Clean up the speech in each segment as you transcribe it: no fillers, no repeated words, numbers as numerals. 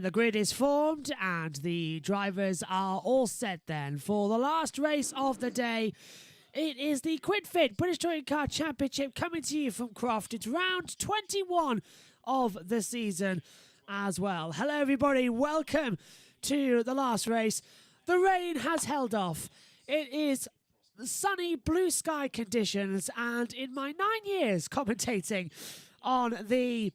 And the grid is formed and the drivers are all set then for the last race of the day. It is the QuidFit British Touring Car Championship coming to you from Croft. It's round 21 of the season as well. Hello everybody, welcome to the last race. The rain has held off. It is sunny blue sky conditions, and in my 9 years commentating on the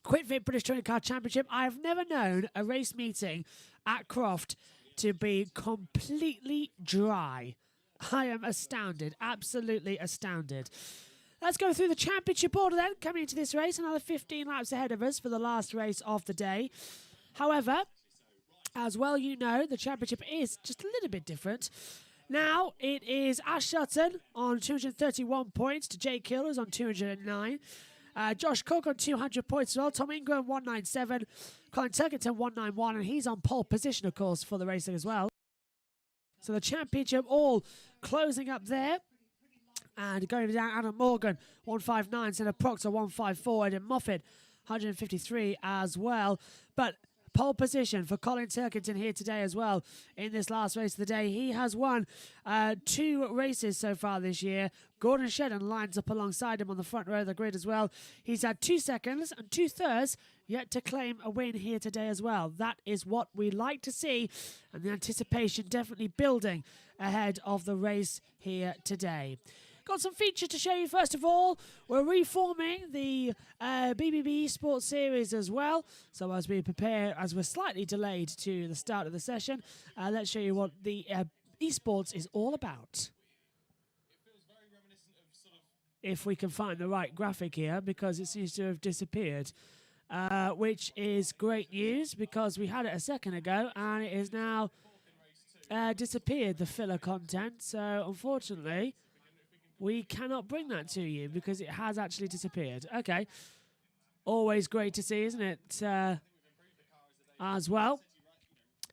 QuidFit British Touring Car Championship, I have never known a race meeting at Croft to be completely dry. I am astounded, absolutely astounded. Let's go through the championship order then, coming into this race. Another 15 laps ahead of us for the last race of the day. However, as well you know, the championship is just a little bit different. Now, it is Ash Sutton on 231 points to Jake Hill, who's on 209. Josh Cook on 200 points as well. Tom Ingram, 197. Colin Turkington, 191. And he's on pole position, of course, for the racing as well. So the championship all closing up there. And going down, Adam Morgan, 159. Senna Proctor, 154. Eden Moffat, 153 as well. But pole position for Colin Turkington here today as well in this last race of the day. He has won 2 races so far this year. Gordon Shedden lines up alongside him on the front row of the grid as well. He's had 2 seconds and 2 thirds yet to claim a win here today as well. That is what we like to see, and the anticipation definitely building ahead of the race here today. Got some features to show you. First of all, we're reforming the BBB Sports Series as well. So as we prepare, as we're slightly delayed to the start of the session, let's show you what the esports is all about. If we can find the right graphic here, because it seems to have disappeared, which is great news because we had it a second ago and it is now disappeared, the filler content. So unfortunately, we cannot bring that to you because it has actually disappeared. Okay. Always great to see, isn't it? As well.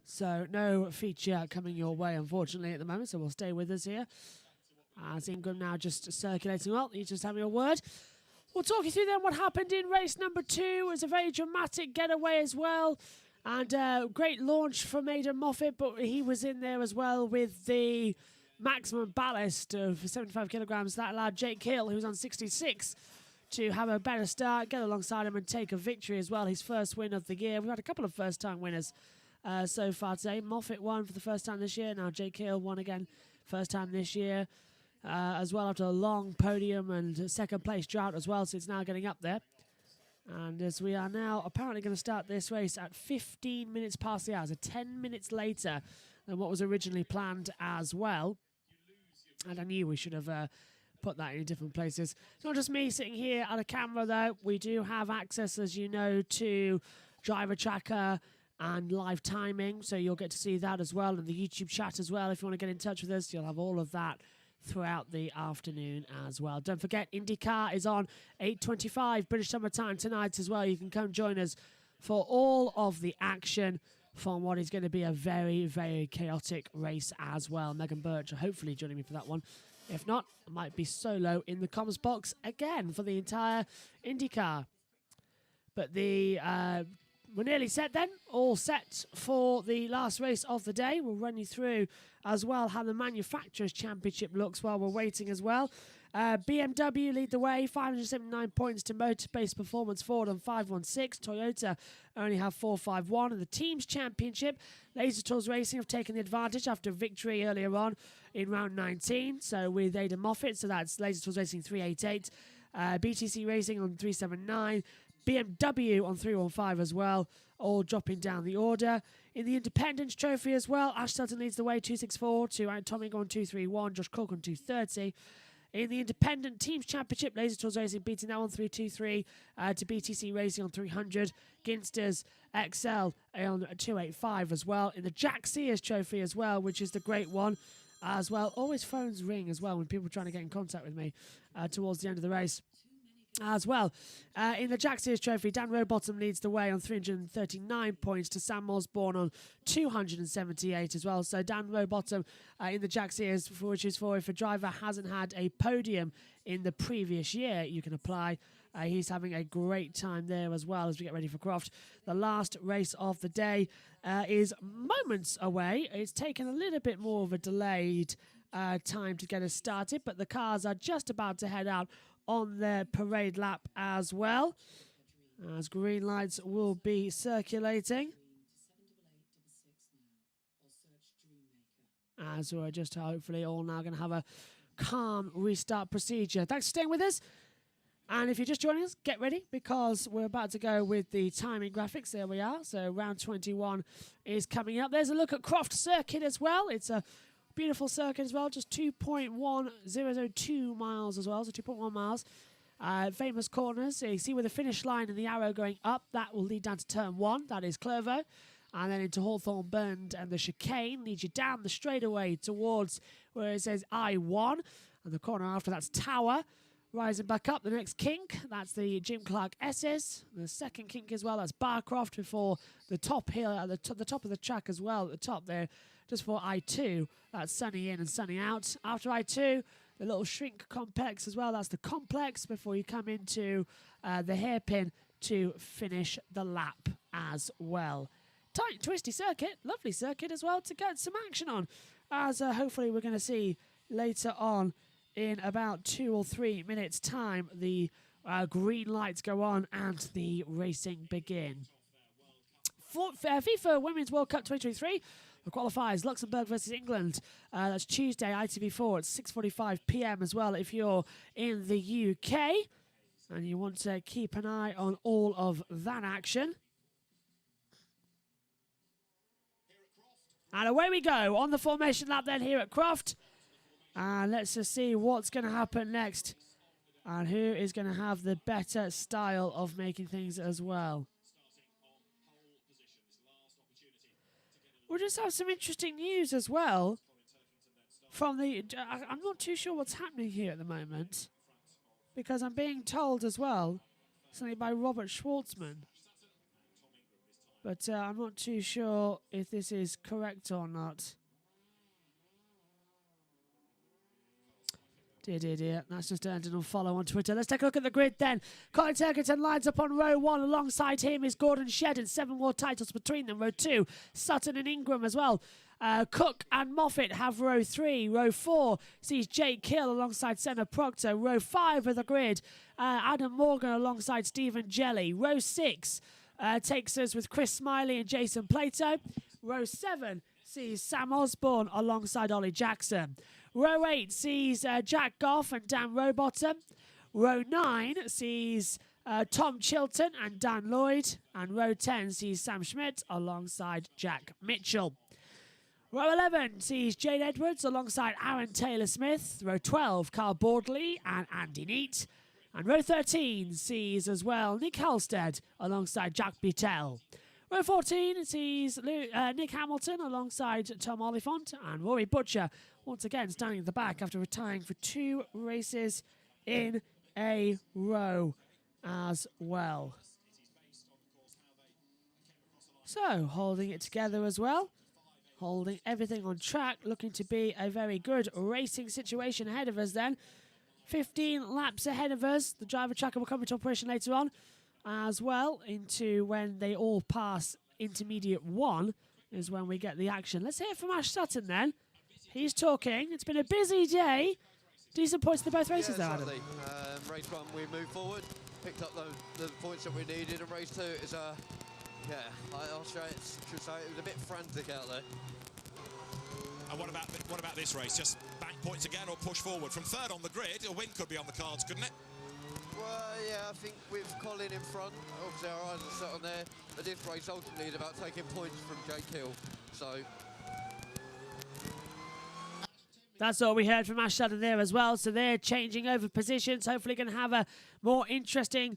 So no feature coming your way, unfortunately, at the moment. So we'll stay with us here. As Ingram now just circulating. Well, he's just having a word. We'll talk you through then what happened in race number 2. It was a very dramatic getaway as well. And great launch from Aidan Moffat, but he was in there as well with the maximum ballast of 75 kilograms. That allowed Jake Hill, who's on 66, to have a better start, get alongside him and take a victory as well. His first win of the year. We've had a couple of first-time winners so far today. Moffat won for the first time this year. Now Jake Hill won again first time this year as well, after a long podium and second place drought as well. So it's now getting up there. And as we are now apparently going to start this race at 15 minutes past the hour, so 10 minutes later than what was originally planned as well. And I knew we should have put that in different places. It's not just me sitting here at a camera, though. We do have access, as you know, to driver tracker and live timing. So you'll get to see that as well, and the YouTube chat as well. If you want to get in touch with us, you'll have all of that throughout the afternoon as well. Don't forget, IndyCar is on 8:25 British Summer Time tonight as well. You can come join us for all of the action from what is going to be a very, very chaotic race as well. Megan Birch will hopefully joining me for that one. If not, I might be solo in the comms box again for the entire IndyCar. But we're nearly set then. All set for the last race of the day. We'll run you through as well how the Manufacturers' Championship looks while we're waiting as well. BMW lead the way, 579 points to Motorbase Performance Ford on 516. Toyota only have 451. And the Teams Championship, Laser Tools Racing have taken the advantage after victory earlier on in round 19. So with Aidan Moffat, so that's Laser Tools Racing 388. BTC Racing on 379. BMW on 315 as well, all dropping down the order. In the Independence Trophy as well, Ash Sutton leads the way, 264 to Tommy on 231, Josh Cook on 230. In the Independent Teams Championship, Laser Tools Racing beating that on 323 to BTC Racing on 300. Ginsters XL on 285 as well. In the Jack Sears Trophy as well, which is the great one as well. Always phones ring as well when people are trying to get in contact with me towards the end of the race. as well. In the Jack Sears Trophy, Dan Rowbottom leads the way on 339 points to Sam Osborne on 278 as well. So Dan Rowbottom in the Jack Sears, which is for if a driver hasn't had a podium in the previous year, you can apply. He's having a great time there as well as we get ready for Croft. The last race of the day is moments away. It's taken a little bit more of a delayed time to get us started, but the cars are just about to head out on their parade lap as well, as green lights will be circulating. As we're just hopefully all now going to have a calm restart procedure. Thanks for staying with us. And if you're just joining us, get ready because we're about to go with the timing graphics. There we are. So round 21 is coming up. There's a look at Croft Circuit as well. It's a beautiful circuit as well, just 2.1002 miles as well, so 2.1 miles. Famous corners, so you see with the finish line and the arrow going up, that will lead down to turn 1, that is Clervaux, and then into Hawthorne Bend, and the chicane leads you down the straightaway towards where it says I1, and the corner after that's Tower. Rising back up, the next kink, that's the Jim Clark S's. The second kink as well, that's Barcroft before the top hill, at the top of the track as well, at the top there, just for I2. That's Sunny in and Sunny out. After I2, the little shrink complex as well, that's the complex before you come into the hairpin to finish the lap as well. Tight, twisty circuit, lovely circuit as well to get some action on, as hopefully we're going to see later on in about 2 or 3 minutes' time, the green lights go on and the racing begin. For FIFA Women's World Cup 2023, the qualifiers, Luxembourg versus England. That's Tuesday, ITV4 at 6:45 p.m. as well if you're in the UK and you want to keep an eye on all of that action. And away we go on the formation lap then here at Croft. And let's just see what's going to happen next and who is going to have the better style of making things as well. We'll just have some interesting news as well from the... I'm not too sure what's happening here at the moment because I'm being told as well something by Robert Schwartzman. But I'm not too sure if this is correct or not. Dear. That's just earned an unfollow on Twitter. Let's take a look at the grid then. Colin Turkington lines up on row 1. Alongside him is Gordon Shedden. 7 more titles between them. Row 2, Sutton and Ingram as well. Cook and Moffat have row 3. Row 4 sees Jake Hill alongside Senna Proctor. Row 5 of the grid, Adam Morgan alongside Stephen Jelly. Row 6 takes us with Chris Smiley and Jason Plato. Row 7 sees Sam Osborne alongside Ollie Jackson. Row 8 sees Jack Goff and Dan Rowbottom. Row 9 sees Tom Chilton and Dan Lloyd. And row 10 sees Sam Schmidt alongside Jack Mitchell. Row 11 sees Jade Edwards alongside Aaron Taylor-Smith. Row 12, Carl Bordley and Andy Neat. And row 13 sees as well Nick Halstead alongside Jack Buttel. Row 14 sees Nick Hamilton alongside Tom Oliphant and Rory Butcher, once again standing at the back after retiring for 2 races in a row as well. So, holding it together as well, holding everything on track, looking to be a very good racing situation ahead of us then. 15 laps ahead of us. The driver tracker will come into operation later on as well, into when they all pass intermediate 1 is when we get the action. Let's hear from Ash Sutton then. He's talking. It's been a busy day. Decent points to both races though, Adam. Race 1 we moved forward, picked up the points that we needed, and race 2 is I'll show it, should say it was a bit frantic out there. And what about this race? Just bank points again or push forward? From third on the grid, a win could be on the cards, couldn't it? Well, yeah, I think with Colin in front, obviously our eyes are set on there, but this race ultimately is about taking points from Jake Hill, so... That's all we heard from Ash Sutton there as well, so they're changing over positions, hopefully going to have a more interesting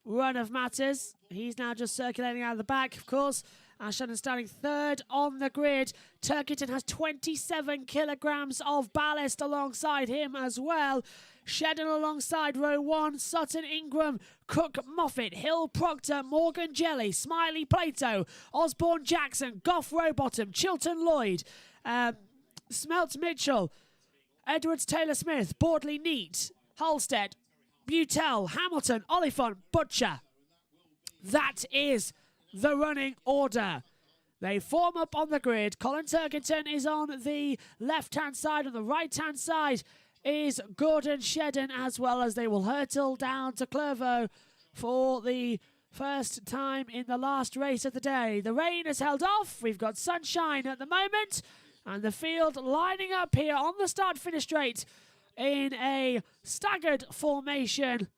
run of matters. He's now just circulating out of the back, of course. And Shedden starting third on the grid. Turkington has 27 kilograms of ballast alongside him as well. Shedden alongside row 1, Sutton, Ingram, Cook, Moffat, Hill, Proctor, Morgan, Jelly, Smiley, Plato, Osborne, Jackson, Goff, Rowbottom, Chilton, Lloyd, Smelt, Mitchell, Edwards, Taylor Smith, Bordley, Neat, Halstead, Butel, Hamilton, Oliphant, Butcher. That is the running order. They form up on the grid. Colin Turkington is on the left-hand side. On the right-hand side is Gordon Shedden, as well as they will hurtle down to Clervaux for the first time in the last race of the day. The rain has held off. We've got sunshine at the moment. And the field lining up here on the start-finish straight in a staggered formation.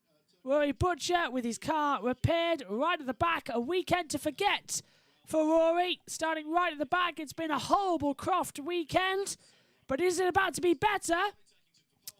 Rory Butcher with his car repaired right at the back. A weekend to forget for Rory. Starting right at the back. It's been a horrible Croft weekend. But is it about to be better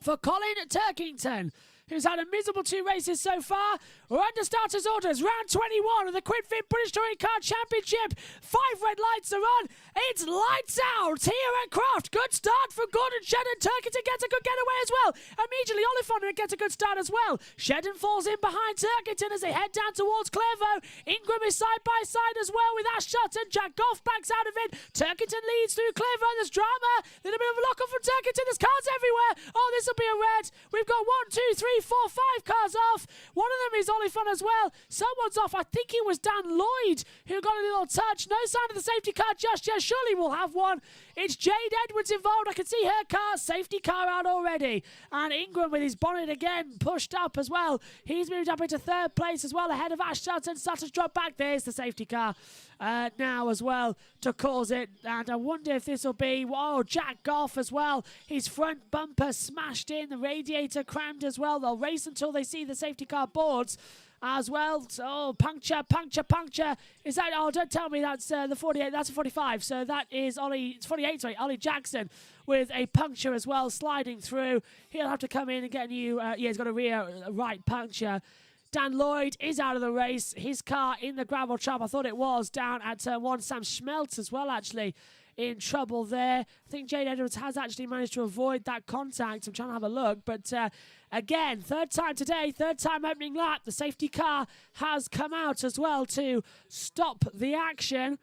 for Colin Turkington, who's had a miserable 2 races so far? We're under starters' orders. Round 21 of the QuidFit British Touring Car Championship. 5 red lights are on. It's lights out here at Croft. Good start for Gordon Shedden. Turkington gets a good getaway as well. Immediately, Oliphant gets a good start as well. Shedden falls in behind Turkington as they head down towards Clervaux. Ingram is side by side as well with Ash Sutton. Jack Goff backs out of it. Turkington leads through Clervaux. There's drama. Then a bit of a lock-up from Turkington. There's cars everywhere. Oh, this will be a red. We've got 1, 2, 3, 4, 5 cars off. One of them is Oliphant as well. Someone's off. I think it was Dan Lloyd who got a little touch. No sign of the safety car just yet. Surely we'll have one. It's Jade Edwards involved. I can see her car. Safety car out already. And Ingram with his bonnet again pushed up as well. He's moved up into 3rd place as well, ahead of Ash Sutton. Sutton's dropped back. There's the safety car now as well to cause it. And I wonder if this will be... Whoa, Jack Goff as well. His front bumper smashed in. The radiator crammed as well. They'll race until they see the safety car boards as well. So puncture. Is that... Oh, don't tell me that's the 48. That's a 45. So that is Ollie... It's 48, sorry. Ollie Jackson with a puncture as well, sliding through. He'll have to come in and get a new... yeah, he's got a rear right puncture. Dan Lloyd is out of the race. His car in the gravel trap, I thought it was, down at turn 1. Sam Schmeltz as well, actually, in trouble there. I think Jade Edwards has actually managed to avoid that contact. I'm trying to have a look. But again, 3rd time today, 3rd time opening lap. The safety car has come out as well to stop the action.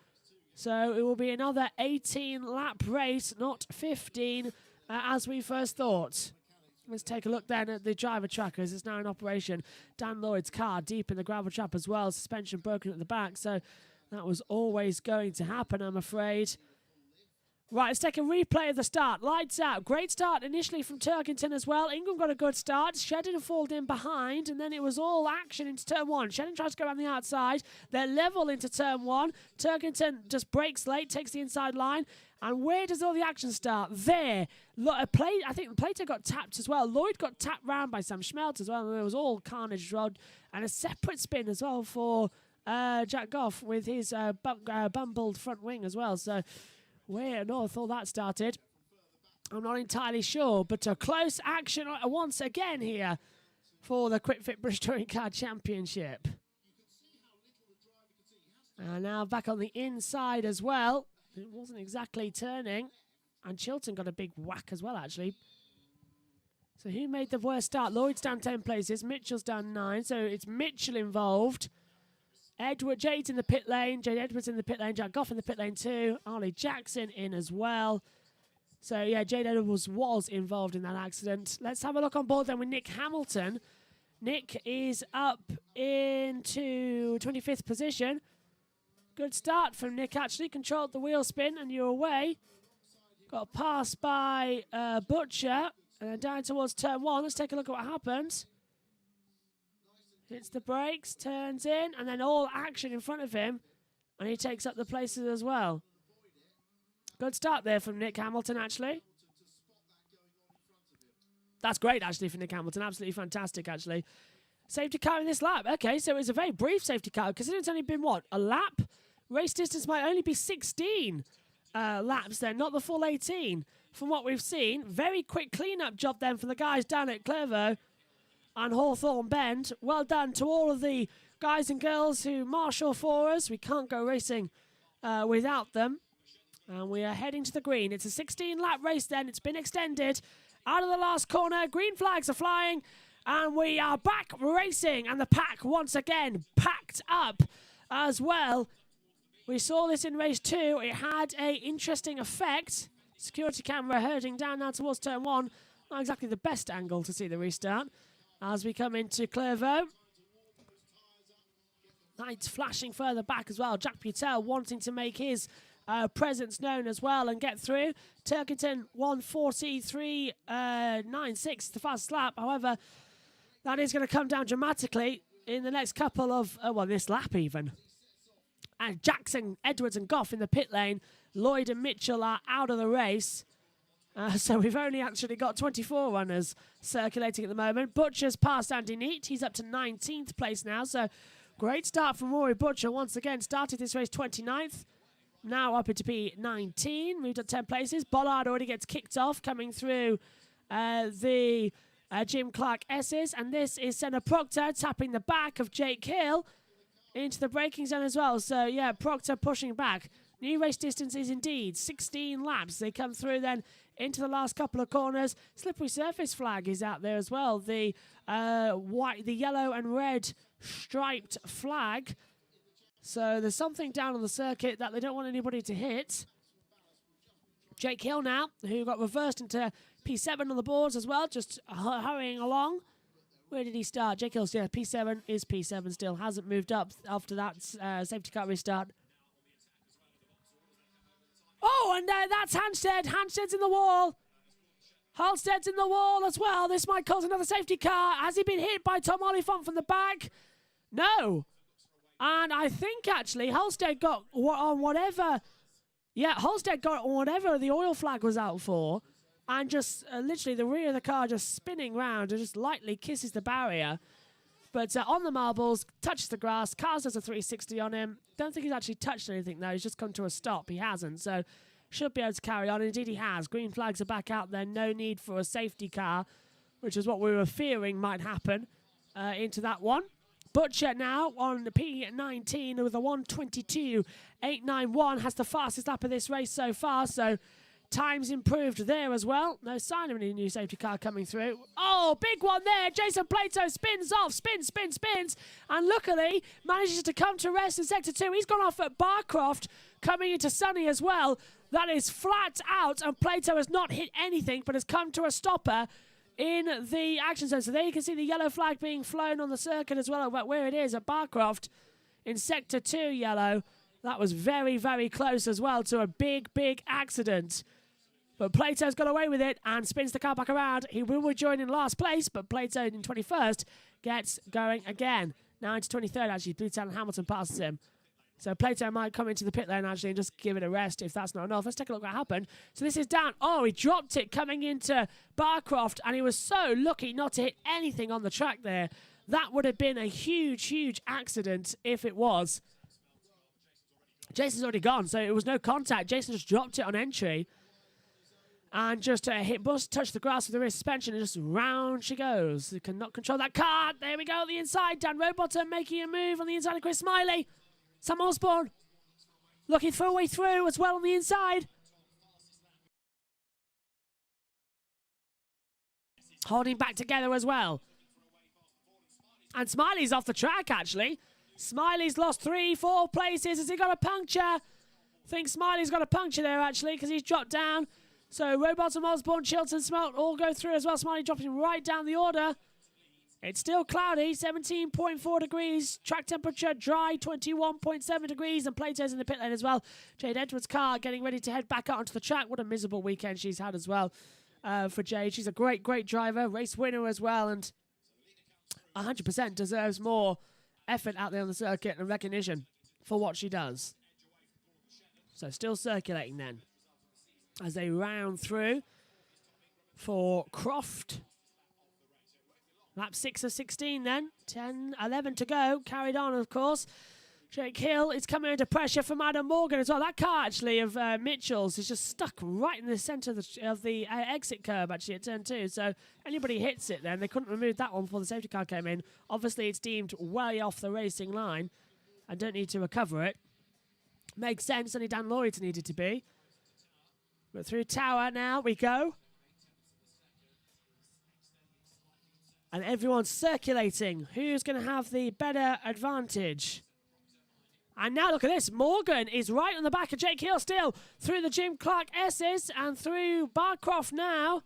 So it will be another 18-lap race, not 15, as we first thought. Let's take a look then at the driver trackers. It's now in operation. Dan Lloyd's car deep in the gravel trap as well. Suspension broken at the back. So that was always going to happen, I'm afraid. Right, let's take a replay of the start. Lights out. Great start initially from Turkington as well. Ingram got a good start. Shedden falled in behind, and then it was all action into turn 1. Shedden tries to go around the outside. They're level into turn 1. Turkington just breaks late, takes the inside line. And where does all the action start? There. I think Plato got tapped as well. Lloyd got tapped round by Sam Schmeltz as well. And there was all carnage rod. And a separate spin as well for Jack Goff with his bumbled front wing as well. So where on earth all that started, I'm not entirely sure. But a close action once again here for the QuidFit British Touring Car Championship. And now back on the inside as well. It wasn't exactly turning. And Chilton got a big whack as well, actually. So who made the worst start? Lloyd's down 10 places. Mitchell's down 9. So it's Mitchell involved. Jade's in the pit lane. Jade Edwards in the pit lane. Jack Goff in the pit lane too. Ollie Jackson in as well. So, yeah, Jade Edwards was involved in that accident. Let's have a look on board then with Nick Hamilton. Nick is up into 25th position. Good start from Nick, actually. Controlled the wheel spin, and you're away. Got passed by Butcher, and then down towards turn 1. Let's take a look at what happens. Hits the brakes, turns in, and then all action in front of him, and he takes up the places as well. Good start there from Nick Hamilton, actually. That's great, actually, for Nick Hamilton. Absolutely fantastic, actually. Safety car in this lap. Okay, so it was a very brief safety car, considering it's only been, what, a lap? Race distance might only be 16 laps then, not the full 18. From what we've seen, very quick clean-up job then for the guys down at Clervaux and Hawthorne Bend. Well done to all of the guys and girls who marshal for us. We can't go racing without them. And we are heading to the green. It's a 16-lap race then. It's been extended. Out of the last corner, green flags are flying. And we are back racing. And the pack, once again, packed up as well. We saw this in race 2. It had an interesting effect. Security camera herding down now towards turn 1. Not exactly the best angle to see the restart. As we come into Clairvaux. Lights flashing further back as well. Jack Butel wanting to make his presence known as well and get through. Turkington 1:43.96, the fastest lap. However, that is going to come down dramatically in the next couple of, this lap even. And Jackson, Edwards and Goff in the pit lane. Lloyd and Mitchell are out of the race. So we've only actually got 24 runners circulating at the moment. Butcher's passed Andy Neat. He's up to 19th place now. So great start from Rory Butcher. Once again, started this race 29th. Now up into P19, moved up 10 places. Bollard already gets kicked off, coming through the Jim Clark S's. And this is Senna Proctor tapping the back of Jake Hill into the braking zone as well. So, yeah, Proctor pushing back. New race distance is indeed 16 laps. They come through then into the last couple of corners. Slippery surface flag is out there as well. The the yellow and red striped flag. So there's something down on the circuit that they don't want anybody to hit. Jake Hill now, who got reversed into P7 on the boards as well, just hurrying along. Where did he start? Jake Hill's, yeah, P7 is P7 still. Hasn't moved up after that safety car restart. Oh, and that's Hansted. Hansted's in the wall. Halstead's in the wall as well. This might cause another safety car. Has he been hit by Tom Oliphant from the back? No. And I think, actually, Halstead got on whatever... Yeah, Halstead got on whatever the oil flag was out for. And just literally the rear of the car just spinning round and just lightly kisses the barrier. But on the marbles, touches the grass. Cars does a 360 on him. Don't think he's actually touched anything, though. He's just come to a stop. He hasn't, so should be able to carry on. Indeed, he has. Green flags are back out there. No need for a safety car, which is what we were fearing might happen into that one. Butcher now on P19 with a 1:22.891 has the fastest lap of this race so far, so time's improved there as well. No sign of any new safety car coming through. Oh, big one there. Jason Plato spins off, spins, and luckily manages to come to rest in Sector 2. He's gone off at Barcroft, coming into Sunny as well. That is flat out, and Plato has not hit anything, but has come to a stopper in the action zone. So there you can see the yellow flag being flown on the circuit as well, about where it is at Barcroft in Sector 2 yellow. That was very, very close as well to a big, big accident. But Plato's got away with it and spins the car back around. He will rejoin in last place, but Plato in 21st gets going again. Now into 23rd, actually. Bluetown and Hamilton passes him. So Plato might come into the pit lane, actually, and just give it a rest if that's not enough. Let's take a look what happened. So this is down. Oh, he dropped it coming into Barcroft, and he was so lucky not to hit anything on the track there. That would have been a huge, huge accident if it was. Jason's already gone, so it was no contact. Jason just dropped it on entry. And just hit bus, touch the grass with the rear suspension, and just round she goes. He cannot control that car. There we go, the inside. Dan Rowbottom making a move on the inside of Chris Smiley. Sam Osborne looking for a way through as well on the inside. Holding back together as well. And Smiley's off the track, actually. Smiley's lost 3-4 places. Has he got a puncture? I think Smiley's got a puncture there, actually, because he's dropped down. So Rowbottom, Osborne, Chilton, Smelt all go through as well. Smiley dropping right down the order. It's still cloudy, 17.4 degrees. Track temperature dry, 21.7 degrees. And Plato's in the pit lane as well. Jade Edwards' car getting ready to head back out onto the track. What a miserable weekend she's had as well for Jade. She's a great, great driver. Race winner as well. And 100% deserves more effort out there on the circuit and recognition for what she does. So still circulating then as they round through for Croft. Lap 6 of 16 then. 11 to go. Carried on, of course. Jake Hill is coming under pressure from Adam Morgan as well. That car, actually, of Mitchell's is just stuck right in the centre of the exit curb, actually, at turn 2. So anybody hits it then. They couldn't remove that one before the safety car came in. Obviously, it's deemed way off the racing line and don't need to recover it. Makes sense, only Dan Lloyd's needed to be. But through Tower now we go. And everyone's circulating. Who's going to have the better advantage? And now look at this. Morgan is right on the back of Jake Hill still. Through the Jim Clark S's and through Barcroft now.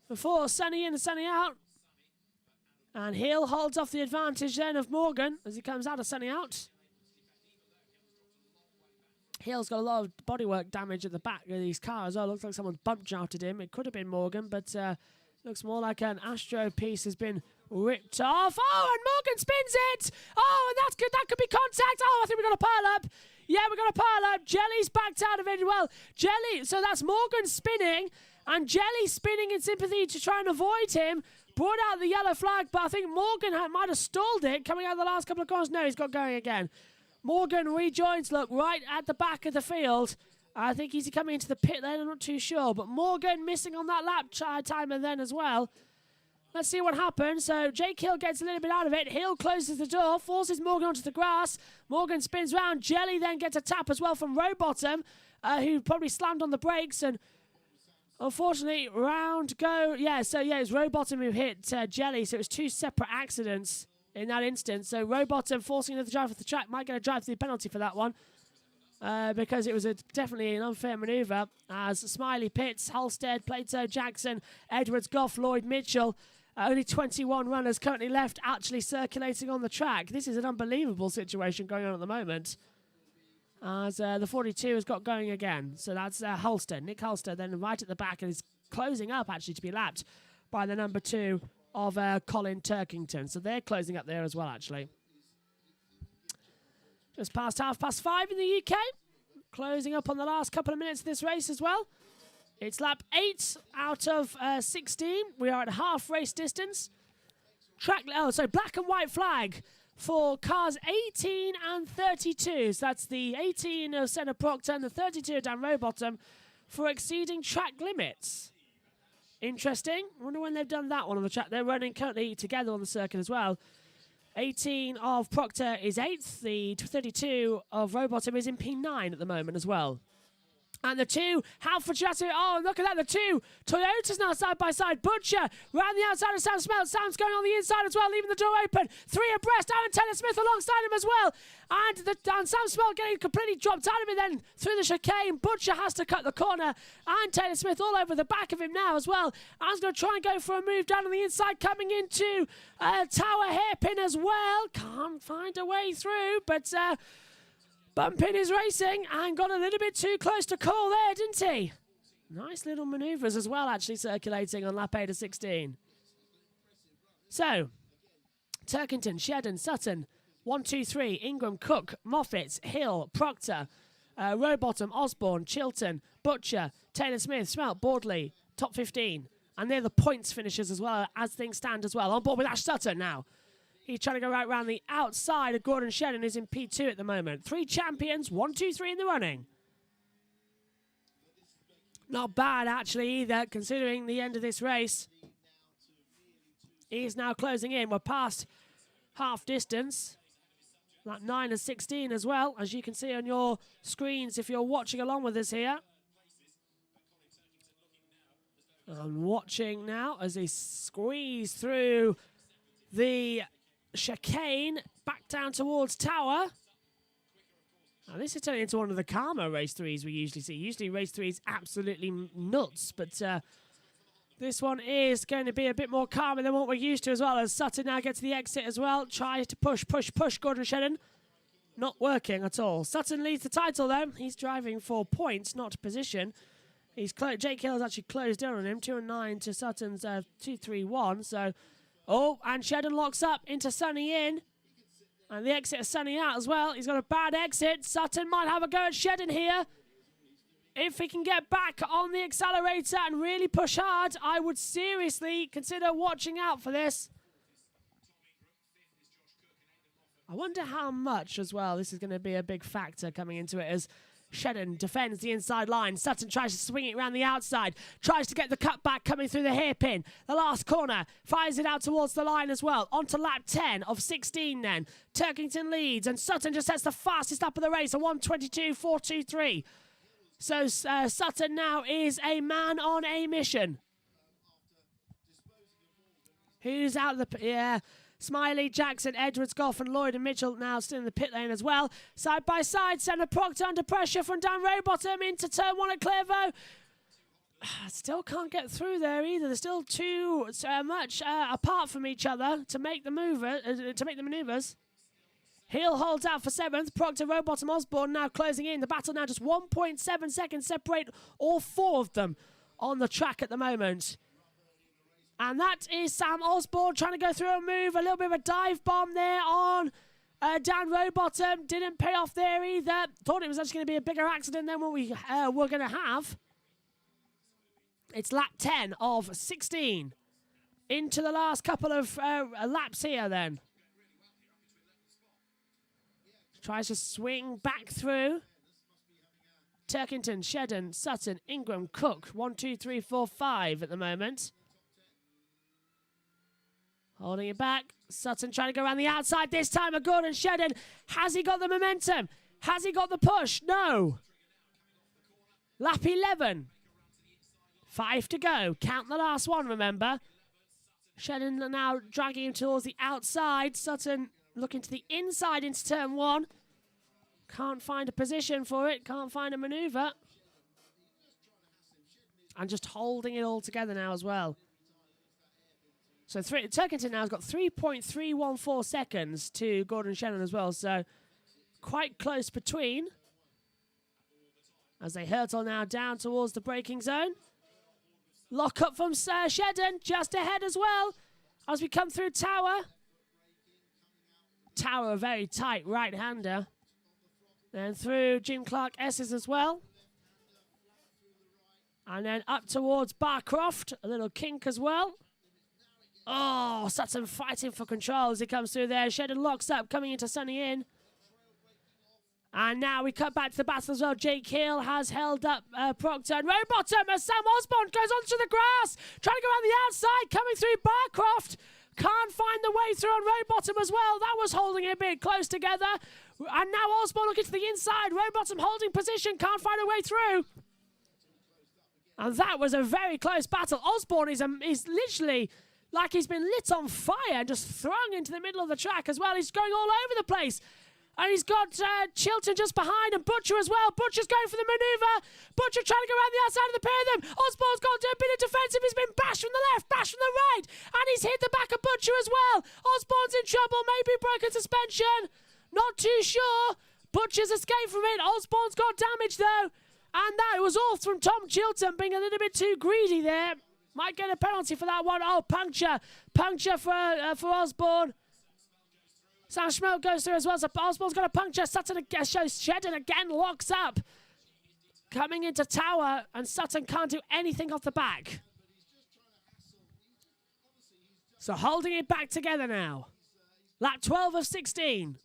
Before Sunny in and Sunny out. And Hill holds off the advantage then of Morgan as he comes out of Sunny out. Hill's got a lot of bodywork damage at the back of his car as well. Looks like someone bump jarted him. It could have been Morgan, but looks more like an Astro piece has been ripped off. Oh, and Morgan spins it. Oh, and that's good. That could be contact. Oh, I think we got a pile up. Yeah, we got a pile up. Jelly's backed out of it. Well, Jelly, so that's Morgan spinning, and Jelly spinning in sympathy to try and avoid him. Brought out the yellow flag, but I think Morgan might have stalled it coming out of the last couple of corners. No, he's got going again. Morgan rejoins, look, right at the back of the field. I think he's coming into the pit then, I'm not too sure. But Morgan missing on that lap timer then as well. Let's see what happens. So Jake Hill gets a little bit out of it. Hill closes the door, forces Morgan onto the grass. Morgan spins round. Jelly then gets a tap as well from Rowbottom, who probably slammed on the brakes. And unfortunately, round go. Yeah, so yeah, it was Rowbottom who hit Jelly. So it was two separate accidents in that instance. So Rowbottom forcing another drive off the track might get a drive through penalty for that one. Because it was definitely an unfair manoeuvre as Smiley pits, Halstead, Plato, Jackson, Edwards, Goff, Lloyd, Mitchell. Only 21 runners currently left actually circulating on the track. This is an unbelievable situation going on at the moment. As the 42 has got going again. So that's Halstead. Nick Halstead then right at the back and is closing up actually to be lapped by the number 2 of Colin Turkington. So they're closing up there as well actually. Just past 5:30 in the UK. Closing up on the last couple of minutes of this race as well. It's lap 8 out of 16. We are at half race distance. Black and white flag for cars 18 and 32. So that's the 18 of Senna Proctor and the 32 of Dan Rowbottom for exceeding track limits. Interesting. I wonder when they've done that one on the track. They're running currently together on the circuit as well. 18 of Proctor is 8th. The 32 of Rowbottom is in P9 at the moment as well. And the 2, Halford Chateau. Oh, look at that. The 2 Toyotas now side by side. Butcher round the outside of Sam Smelt. Sam's going on the inside as well, leaving the door open. 3 abreast. Aaron Taylor Smith alongside him as well. And Sam Smelt getting completely dropped out of it then through the chicane. Butcher has to cut the corner. And Taylor Smith all over the back of him now as well. Aaron's going to try and go for a move down on the inside, coming into Tower hairpin as well. Can't find a way through, but Bumpin is racing and got a little bit too close to call there, didn't he? Nice little manoeuvres as well, actually circulating on lap 8 of 16. So, Turkington, Shedden, Sutton, 1, 2, 3, Ingram, Cook, Moffitt, Hill, Proctor, Rowbottom, Osborne, Chilton, Butcher, Taylor Smith, Smelt, Boardley, top 15. And they're the points finishers as well as things stand as well. On board with Ash Sutton now. He's trying to go right round the outside of Gordon Shedden, who's in P2 at the moment. 3 champions, 1, 2, 3 in the running. Not bad, actually, either, considering the end of this race. He's now closing in. We're past half distance. Like 9 of 16 as well, as you can see on your screens if you're watching along with us here. I'm watching now as they squeeze through the chicane back down towards Tower. Now this is turning into one of the calmer race 3s we usually see. Usually race 3 is absolutely nuts, but this one is going to be a bit more calmer than what we're used to as well, as Sutton now gets to the exit as well. Tries to push Gordon Shedden. Not working at all. Sutton leads the title though. He's driving for points, not position. Jake Hill's actually closed in on him. 2 and 9 to Sutton's 2, 3, 1. So, and Shedden locks up into Sunny in. And the exit of Sunny out as well. He's got a bad exit. Sutton might have a go at Shedden here. If he can get back on the accelerator and really push hard, I would seriously consider watching out for this. I wonder how much as well this is going to be a big factor coming into it, as Shedden defends the inside line. Sutton tries to swing it around the outside. Tries to get the cutback coming through the hairpin. The last corner. Fires it out towards the line as well. On to lap 10 of 16 then. Turkington leads and Sutton just sets the fastest up of the race. A 1:22.423. So Sutton now is a man on a mission. Who's out of the... Yeah... Smiley, Jackson, Edwards, Goff and Lloyd and Mitchell now still in the pit lane as well. Side by side, Senna Proctor under pressure from Dan Rowbottom into turn 1 at Clairvaux. Still can't get through there either. They're still too much apart from each other to make the manoeuvres. Hill holds out for 7th. Proctor, Rowbottom, Osborne now closing in. The battle now just 1.7 seconds separate all 4 of them on the track at the moment. And that is Sam Osborne trying to go through a move. A little bit of a dive bomb there on Dan Rowbottom. Didn't pay off there either. Thought it was actually going to be a bigger accident than what we were going to have. It's lap 10 of 16. Into the last couple of laps here then. Tries to swing back through. Turkington, Shedden, Sutton, Ingram, Cook. 1, 2, 3, 4, 5 at the moment. Holding it back. Sutton trying to go around the outside this time. Gordon Shedden. Has he got the momentum? Has he got the push? No. Lap 11. 5 to go. Count the last one, remember. Shedden now dragging him towards the outside. Sutton looking to the inside into turn 1. Can't find a position for it. Can't find a manoeuvre. And just holding it all together now as well. So Turkington now has got 3.314 seconds to Gordon Shannon as well. So quite close between. As they hurtle now down towards the braking zone. Lock up from Shedden just ahead as well. As we come through Tower. Tower, a very tight right-hander. Then through Jim Clark S's as well. And then up towards Barcroft. A little kink as well. Oh, Sutton fighting for control as he comes through there. Shedden locks up, coming into Sunny Inn. And now we cut back to the battle as well. Jake Hill has held up Proctor and Rowbottom as Sam Osborne goes onto the grass. Trying to go around the outside, coming through Barcroft. Can't find the way through on Rowbottom as well. That was holding it a bit close together. And now Osborne looking to the inside. Rowbottom holding position, can't find a way through. And that was a very close battle. Osborne is literally... like he's been lit on fire and just thrown into the middle of the track as well. He's going all over the place. And he's got Chilton just behind and Butcher as well. Butcher's going for the manoeuvre. Butcher trying to go around the outside of the pair of them. Osborne's got a bit of defensive. He's been bashed from the left, bashed from the right. And he's hit the back of Butcher as well. Osborne's in trouble. Maybe broken suspension. Not too sure. Butcher's escaped from it. Osborne's got damage though. And that was all from Tom Chilton being a little bit too greedy there. Might get a penalty for that one. Oh, puncture. Puncture for Osborne. Sam Schmelk goes through as well. So Osborne's got a puncture. Sutton shows Shedden again locks up. Coming into Tower. And Sutton can't do anything off the back. So holding it back together now. Lap 12 of 16.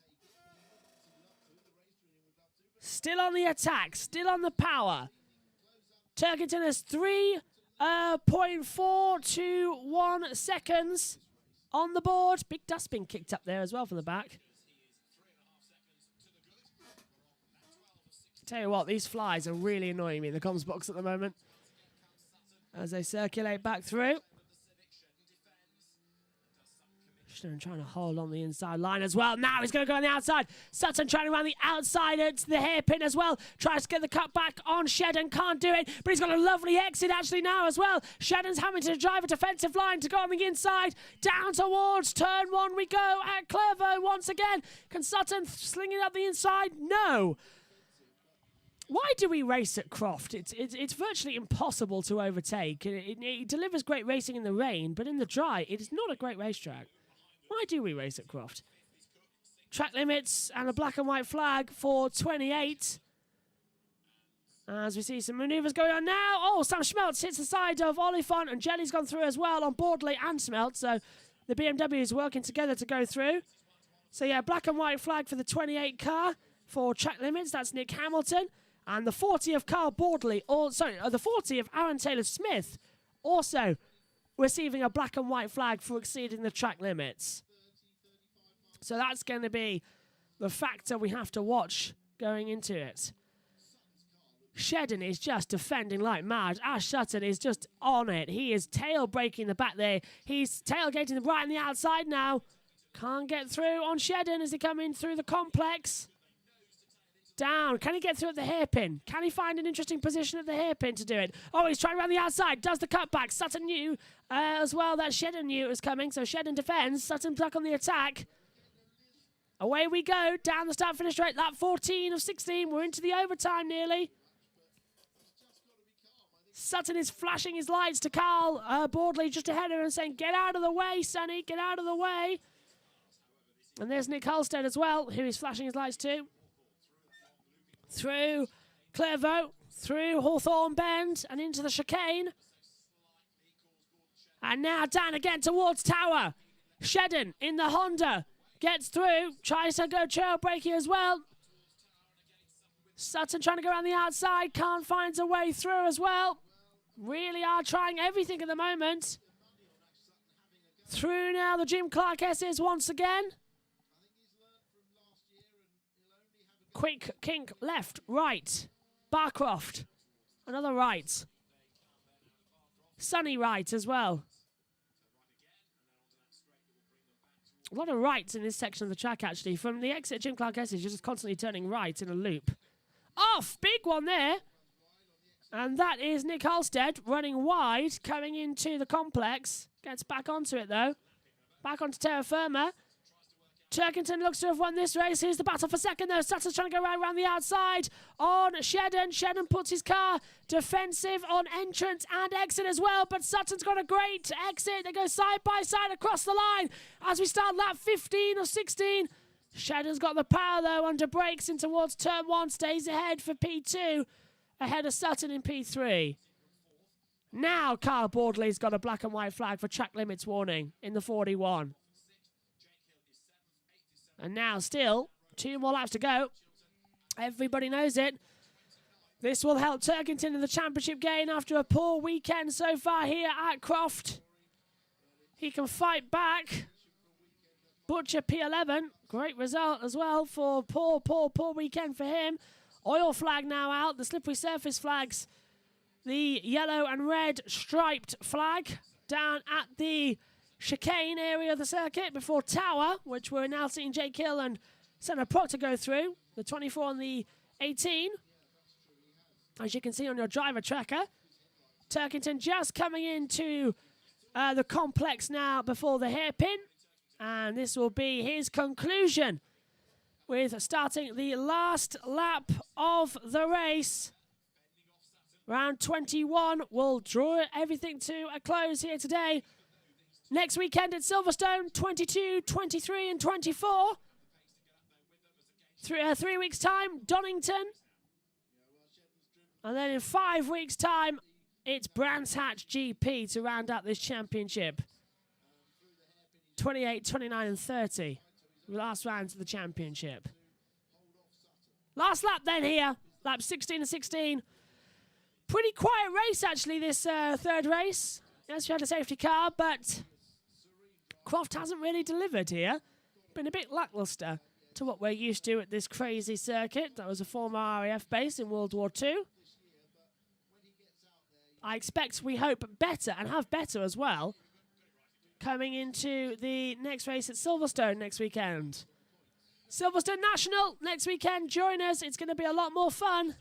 Still on the attack. Still on the power. Turkington has 3.421 seconds on the board. Big dustbin kicked up there as well from the back. Tell you what, these flies are really annoying me in the comms box at the moment as they circulate back through. Stone trying to hold on the inside line as well. Now he's going to go on the outside. Sutton trying to run the outside to the hairpin as well. Tries to get the cut back on Shedden. Can't do it, but he's got a lovely exit actually now as well. Shedden's having to drive a defensive line to go on the inside. Down towards turn 1 we go at Clairvaux once again. Can Sutton sling it up the inside? No. Why do we race at Croft? It's virtually impossible to overtake. It delivers great racing in the rain, but in the dry, it is not a great racetrack. Why do we race at Croft? Track limits and a black and white flag for 28. As we see some manoeuvres going on now. Oh, Sam Schmeltz hits the side of Oliphant and Jelly's gone through as well on Boardley and Schmeltz. So the BMW is working together to go through. So yeah, black and white flag for the 28 car for track limits. That's Nick Hamilton. And the 40 of Carl Bordley, the 40 of Aaron Taylor-Smith, also receiving a black and white flag for exceeding the track limits. So that's going to be the factor we have to watch going into it. Shedden is just defending like mad. Ash Sutton is just on it. He is tail breaking the back there. He's tailgating the right on the outside now. Can't get through on Shedden as he come in through the complex. Down. Can he get through at the hairpin? Can he find an interesting position at the hairpin to do it? Oh, he's trying around the outside. Does the cutback. Sutton knew as well that Shedden knew it was coming. So Shedden defends. Sutton back on the attack. Away we go. Down the start-finish straight. Lap 14 of 16. We're into the overtime nearly. Sutton is flashing his lights to Carl Bordley just ahead of him saying, get out of the way, Sonny. Get out of the way. And there's Nick Halstead as well, who is flashing his lights too. Through Clairvaux, through Hawthorne Bend and into the chicane. And now down again towards Tower. Shedden in the Honda gets through, tries to go trail breaking as well. Sutton trying to go around the outside, can't find a way through as well. Really are trying everything at the moment. Through now the Jim Clark S's once again. Quick kink left, right. Barcroft, another right. Sunny right as well. A lot of rights in this section of the track actually. From the exit Jim Clark S's, you're just constantly turning right in a loop. Off, big one there. And that is Nick Halstead running wide, coming into the complex. Gets back onto it though. Back onto terra firma. Turkington looks to have won this race. Here's the battle for second though. Sutton's trying to go right around the outside on Shedden. Shedden puts his car defensive on entrance and exit as well. But Sutton's got a great exit. They go side by side across the line as we start lap 15 or 16. Shedden's got the power though under brakes in towards turn 1. Stays ahead for P2. Ahead of Sutton in P3. Now Carl Bordley's got a black and white flag for track limits warning in the 41. And now still 2 more laps to go. Everybody knows it. This will help Turkington in the championship gain after a poor weekend so far here at Croft. He can fight back. Butcher P11. Great result as well for poor weekend for him. Oil flag now out. The slippery surface flags. The yellow and red striped flag down at the chicane area of the circuit before Tower, which we're now seeing Jake Hill and Senna Proctor go through. The 24 and the 18. As you can see on your driver tracker. Turkington just coming into the complex now before the hairpin. And this will be his conclusion with starting the last lap of the race. Round 21 will draw everything to a close here today. Next weekend at Silverstone, 22, 23 and 24. 3 weeks' time, Donington. And then in 5 weeks' time, it's Brands Hatch GP to round out this championship. 28, 29 and 30. Last rounds of the championship. Last lap then here. Lap 16 and 16. Pretty quiet race actually this third race. Yes, we had a safety car, but Croft hasn't really delivered here. Been a bit lackluster to what we're used to at this crazy circuit. That was a former RAF base in World War II. I expect, we hope, better and have better as well coming into the next race at Silverstone next weekend. Silverstone National next weekend. Join us. It's going to be a lot more fun.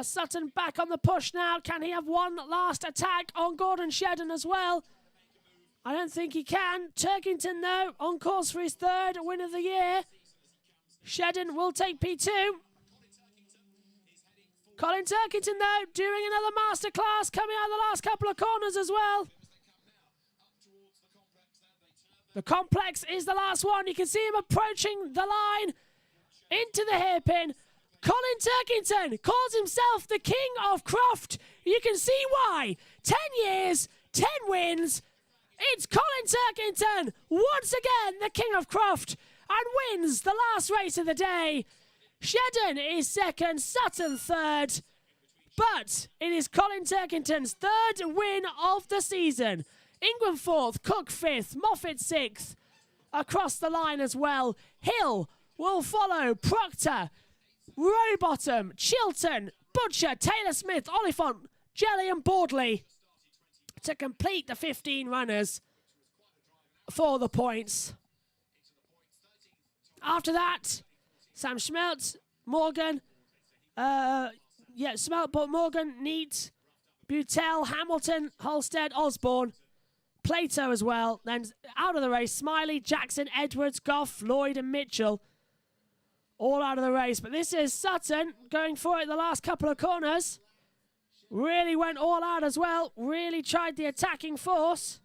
Sutton back on the push now. Can he have one last attack on Gordon Shedden as well? I don't think he can. Turkington, though, on course for his third win of the year. Shedden will take P2. Colin Turkington, though, doing another masterclass, coming out of the last couple of corners as well. The complex is the last one. You can see him approaching the line into the hairpin. Colin Turkington calls himself the King of Croft. You can see why. 10 years, 10 wins. It's Colin Turkington, once again the King of Croft, and wins the last race of the day. Shedden is second, Sutton third. But it is Colin Turkington's third win of the season. Ingram fourth, Cook fifth, Moffat sixth. Across the line as well. Hill will follow, Proctor, Rowbottom, Chilton, Butcher, Taylor Smith, Oliphant, Jelly and Bordley to complete the 15 runners for the points. After that, Sam Schmeltz, Morgan, Smelt, but Morgan, Neat, Butel, Hamilton, Holstead, Osborne, Plato as well. Then out of the race, Smiley, Jackson, Edwards, Goff, Lloyd and Mitchell. All out of the race. But this is Sutton going for it the last couple of corners. Really went all out as well. Really tried the attacking force.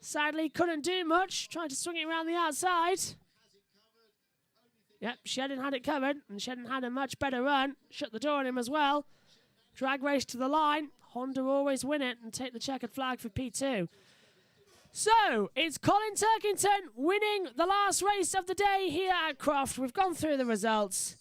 Sadly, couldn't do much. Tried to swing it around the outside. Yep, Shedden had it covered, and Shedden had a much better run. Shut the door on him as well. Drag race to the line. Honda always win it and take the checkered flag for P2. So, it's Colin Turkington winning the last race of the day here at Croft. We've gone through the results.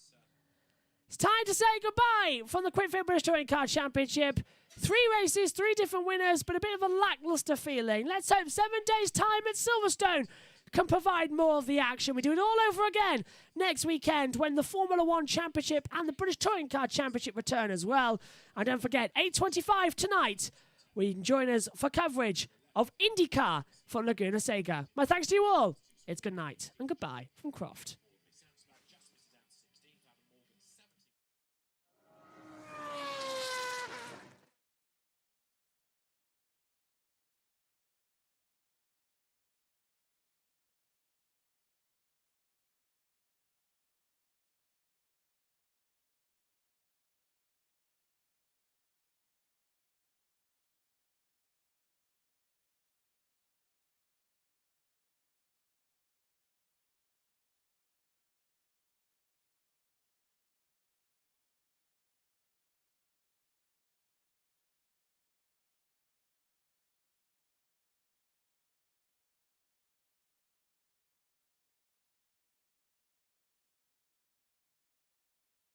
It's time to say goodbye from the QuickFit British Touring Car Championship. 3 races, 3 different winners, but a bit of a lacklustre feeling. Let's hope 7 days' time at Silverstone can provide more of the action. We do it all over again next weekend when the Formula 1 Championship and the British Touring Car Championship return as well. And don't forget, 8:25 tonight, we can join us for coverage of IndyCar from Laguna Seca. My thanks to you all. It's good night and goodbye from Croft.